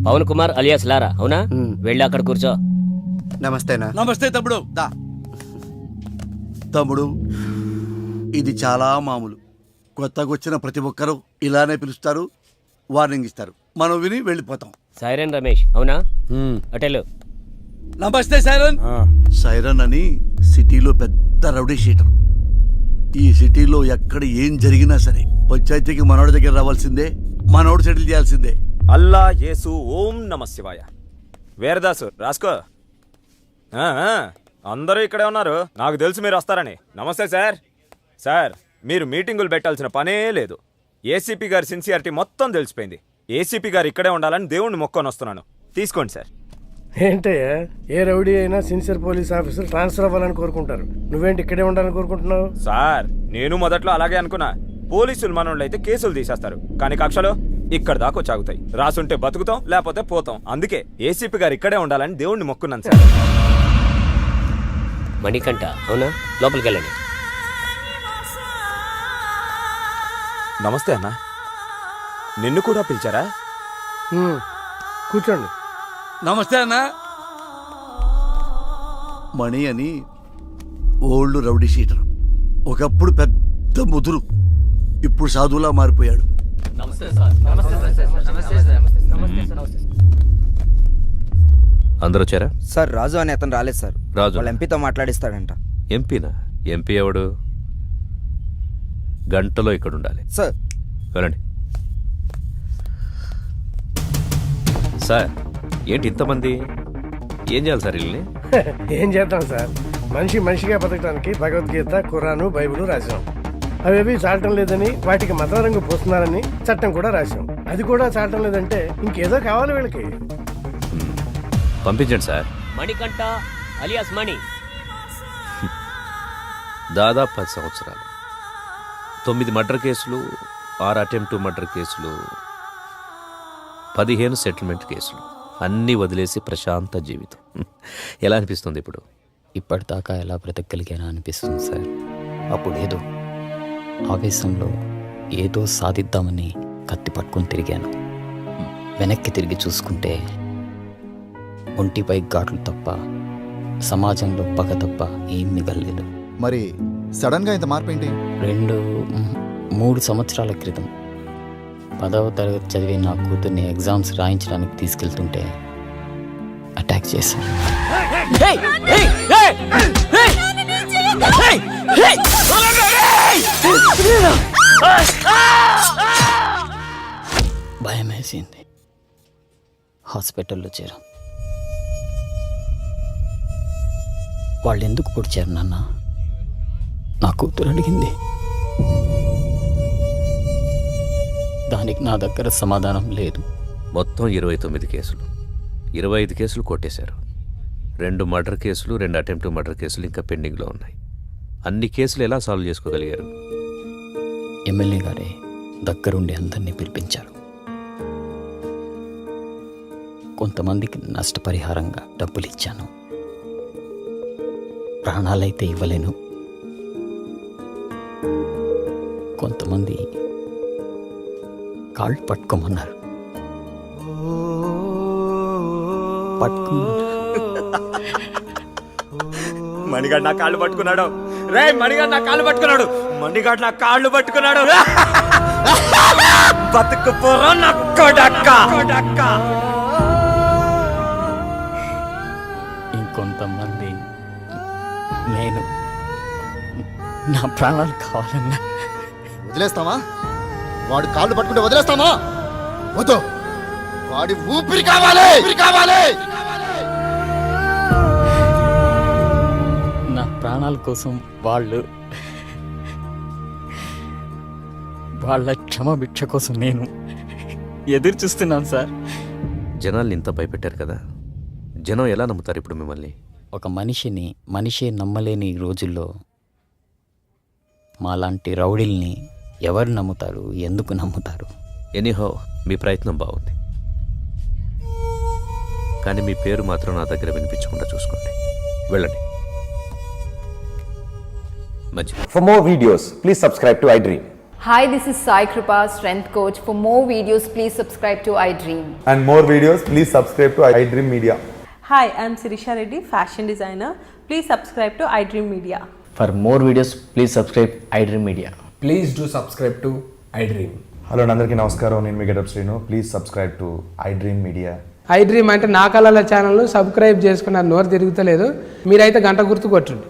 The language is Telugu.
పవన్ కుమార్ అలియాస్ లారా, అవునా? వెళ్ళి అక్కడ కూర్చో. నమస్తేనా. నమస్తే తమ్ముడు. దా తమ్ముడు, ఇది చాలా మామూలు. కొత్తగా వచ్చిన ప్రతి ఒక్కరూ ఇలానే పిలుస్తారు, వార్నింగ్ ఇస్తారు, మనం విని వెళ్ళిపోతాం. సైరన్ రమేష్, అవునా? అటెలు. నమస్తే సైరన్. సైరన్ అని సిటీలో పెద్ద రౌడీ షీటర్. ఈ సిటీలో ఎక్కడ ఏం జరిగినా సరే పంచాయతీకి మనోడి దగ్గర రావాల్సిందే, మనోడు సెటిల్ చేయాల్సిందే. అల్లా యేసు ఓం నమ శివాయ. వీరదాసు రాసుకో. అందరూ ఇక్కడే ఉన్నారు, నాకు తెలుసు మీరు వస్తారని. నమస్తే సార్. సార్, మీరు మీటింగులు పెట్టాల్సిన పనే లేదు. ఏసీపీ గారి సిన్సియారిటీ మొత్తం తెలిసిపోయింది. ఏసీపీ గారు ఇక్కడే ఉండాలని దేవుణ్ణి మొక్కొని వస్తున్నాను. తీసుకోండి సార్. ఏంటయ్యా, ఏ రౌడీ అయినా సిన్సియర్ పోలీస్ ఆఫీసర్ ట్రాన్స్ఫర్ అవ్వాలని కోరుకుంటారు. నువ్వేంటి ఇక్కడే ఉండాలని కోరుకుంటున్నావు? సార్, నేను మొదట్లో అలాగే అనుకున్నా. పోలీసులు మనోళ్ళు అయితే కేసులు తీసేస్తారు, కానీ కక్షలో ఇక్కడ దాకా వచ్చాగుతాయి. రాసుంటే బతుకుతాం, లేకపోతే పోతాం. అందుకే ఏసీపీ గారు ఇక్కడే ఉండాలని దేవుణ్ణి మొక్కున్నాను సార్. మణికంఠ, అవునా? లోపలికి వెళ్ళండి. నమస్తే అన్న. నిన్ను కూడా పిలిచారా? కూర్చోండి. నమస్తే అన్న. మణి అని ఓల్డ్ రౌడీ షీటర్. ఒకప్పుడు పెద్ద ముదురు, ఇప్పుడు సాధువులా మారిపోయాడు. అందరూ వచ్చారా? సార్, రాజు అని అతను రాలేదు సార్. రాజు వాళ్ళ ఎంపీతో మాట్లాడిస్తాడంట. ఎంపీనా? ఎంపీ ఎవడు? గంటలో ఇక్కడ ఉండాలి సార్. వెళ్ళండి సార్. ఏంటి ఇంతమంది? ఏం చేయాలి సార్ వీళ్ళని? ఏం చేద్దాం సార్, మనిషి మనిషిగా బతకడానికి భగవద్గీత, ఖురాను, బైబిల్ రాశాం. అవేవి చాలటం లేదని వాటికి మత రంగు పోస్తున్నారని చట్టం కూడా రాశాం. అది కూడా చాలటం లేదంటే ఇంకేదో కావాలి వీళ్ళకి. పంపించండి సార్. మణికంఠ అలియాస్ మణి. దాదాపు 10 సంవత్సరాలు, 9 మర్డర్ కేసులు, 6 అటెంప్ట్ మర్డర్ కేసులు, 15 సెటిల్మెంట్ కేసులు, అన్నీ వదిలేసి ప్రశాంత జీవితం. ఎలా అనిపిస్తుంది ఇప్పుడు? ఇప్పటిదాకా ఎలా బ్రతకగలిగానా అనిపిస్తుంది సార్. అప్పుడేదో ఆవేశంలో ఏదో సాధిద్దామని కత్తి పట్టుకొని తిరిగాను. వెనక్కి తిరిగి చూసుకుంటే ఒంటిపై ఘాట్లు తప్ప, సమాజంలో పగ తప్ప ఏం మిగలలేదు. మరి సడన్ గా ఇంత మార్పు ఏంటి? 3 సంవత్సరాల క్రితం 10వ తరగతి చదివి నా కూతుర్ని ఎగ్జామ్స్ రాయించడానికి తీసుకెళ్తుంటే అటాక్ చేశాను. భయం వేసింది. హాస్పిటల్లో చేరాం. వాళ్ళు ఎందుకు పొడిచారు నాన్న? నా కూతురు అడిగింది. దానికి నా దగ్గర సమాధానం లేదు. మొత్తం 29 కేసులు, 25 కేసులు కొట్టేశారు. 2 మర్డర్ కేసులు, 2 అటెంప్ట్ మర్డర్ కేసులు ఇంకా పెండింగ్లో ఉన్నాయి. అన్ని కేసులు ఎలా సాల్వ్ చేసుకోగలిగారు? ఎమ్మెల్యే గారే దగ్గరుండి అందరినీ పిలిపించారు. కొంతమందికి నష్టపరిహారంగా డబ్బులు ఇచ్చాను. ప్రాణాలైతే ఇవ్వలేను. కొంతమంది కాళ్ళు పట్టుకోమన్నారు. మణిగాడు నా కాళ్ళు పట్టుకున్నాడు. రే, మణిగాడు నా కాళ్ళు పట్టుకున్నాడు. మణిగాడు నా కాళ్ళు పట్టుకున్నాడు. బతుకు పోరా నా కొడక్క. ఇంకొంతమంది నేను నా ప్రాణాలు కావాలన్నా వదిలేస్తామా? వాడు కాళ్ళు పట్టుకుంటే వదిలేస్తామా? వద్దు, వాడి ఊపిరి కావాలి. నా ప్రాణాల కోసం వాళ్ళ క్షమభిక్ష కోసం నేను ఎదురు చూస్తున్నాను సార్. జనాల్ని ఇంత భయపెట్టారు కదా, జనం ఎలా నమ్ముతారు ఇప్పుడు మిమ్మల్ని? ఒక మనిషే నమ్మలేని ఈ రోజుల్లో మాలాంటి రౌడీల్ని ఎవరు నమ్ముతారు, ఎందుకు నమ్ముతారు? ఎనీహో మీ ప్రయత్నం బాగుంది, కానీ మీ పేరు మాత్రం నా దగ్గర వినిపించకుండా చూసుకోండి. వెళ్ళండి. మంచిది. For more videos, please subscribe to iDream. Hi, this is Sai Kripa, strength coach. For more videos, please subscribe to iDream. And more videos, please subscribe to iDream Media. Hi, I'm Sirisha Reddy, fashion designer. Please subscribe to iDream Media. For more videos please subscribe iDream Media. Please do subscribe to iDream. Hello అందరికీ నమస్కారం, నేను మీ getup Srinu. Please subscribe to iDream Media. iDream అంటే నా కళల ఛానల్ సబ్స్క్రైబ్ చేసుకున్న నోరు తిరుగుతలేదు, మీరైతే గంట గుర్తు కొట్టండి.